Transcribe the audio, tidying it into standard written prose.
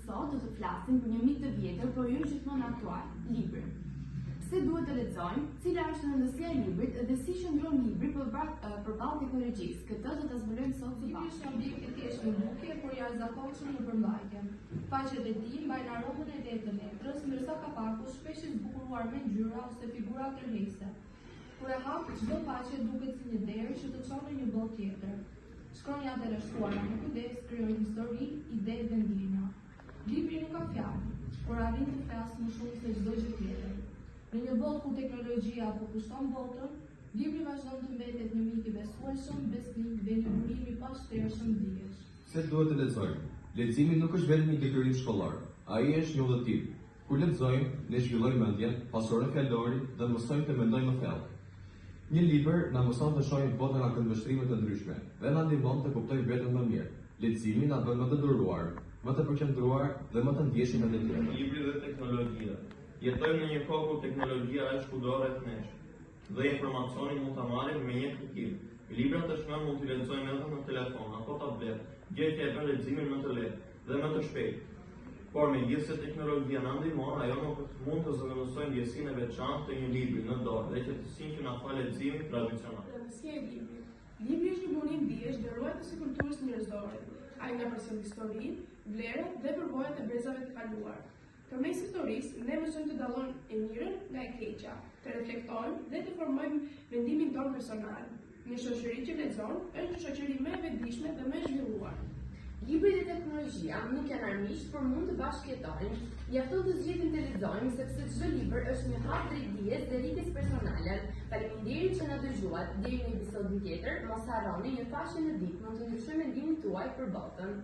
sot do të flasim për një mit të vjetër, por jo gjithmonë aktual, librin. Pse duhet të lexojmë, cila është rëndësia e librit dhe si qëndron libri përballë teknologjisë. Këtë do ta zbulojmë sot së bashku. Libri është objekt i thjeshtë në duke, por i jashtëzakonshëm në përmbajtje. Faqet e tij mbajnë aromën e lehtë të letrës, ndërsa kapaku shpesh i zbukuruar me ngjyra ose figura tërheqëse. Kur e hap, çdo faqe duket si një derë që të çon në një botë tjetër. Shkronjat e rreshtuara me kujdes krijojnë histori, ide dhe ndjenja. Libri nuk ka fjalë, por arrin të flasë më shumë se çdo gjë tjetër. Në një botë ku teknologjia po pushton botën, libri vazhdon të mbetet një mik i besueshëm, besnik dhe një burim i pashtershëm dijesh. Se duhet të lexojmë? Leximi nuk është vetëm një detyrim shkollor, ai është një udhëtim. Kur lexojmë, ne zhvillojmë mendjen, pasurojmë fjalorin dhe mësojmë të mendojmë më thellë. Një libër na mëson të shohim botën nga këndvështrime të ndryshme dhe na ndihmon të kuptojmë veten më mirë. Leximi na bën më të duruar, më të përqendruar dhe më të ndjeshëm me të tjerët. Libri dhe teknologjia. Jetojmë në një kohë ku teknologjia është kudo rreth nesh dhe informacionin mund ta marrim me një klik. Librat tashmë mund t'i lexojmë edhe në telefon apo tablet, gjë që e bën leximin më të lehtë dhe më të shpejtë. Por megjithëse teknologjia na ndihmon, ajo nuk mund të zëvendësojë ndjesinë e veçantë të një libri në dorë dhe qetësinë që na fa leximi tradicional. Rëndësia e librit. Libri është një bunim dijesh dhe ruajtës së kulturës njerëzore. Ai na përcjell historinë, vlerat dhe përvojat e brezave të kaluar. Përmes historisë, ne mësojmë të dallojmë e mirën nga e keqja, të reflektojmë dhe të formojmë mendimin tonë personal. Një shoqëri që lexon është një shoqëri më e vetëdijshme dhe më e zhvilluar. Libri dhe teknologjia nuk janë armiqt, por mund të bashkëjetojnë. Mjafton të zgjedhim të lexojmë sepse çdo libër është një hap drejt dijes dhe rritjes personale. Faleminderit që na dëgjuat. Deri në episodin tjetër, mos harroni një faqe në ditë mund të ndryshojë mendimin tuaj për botën.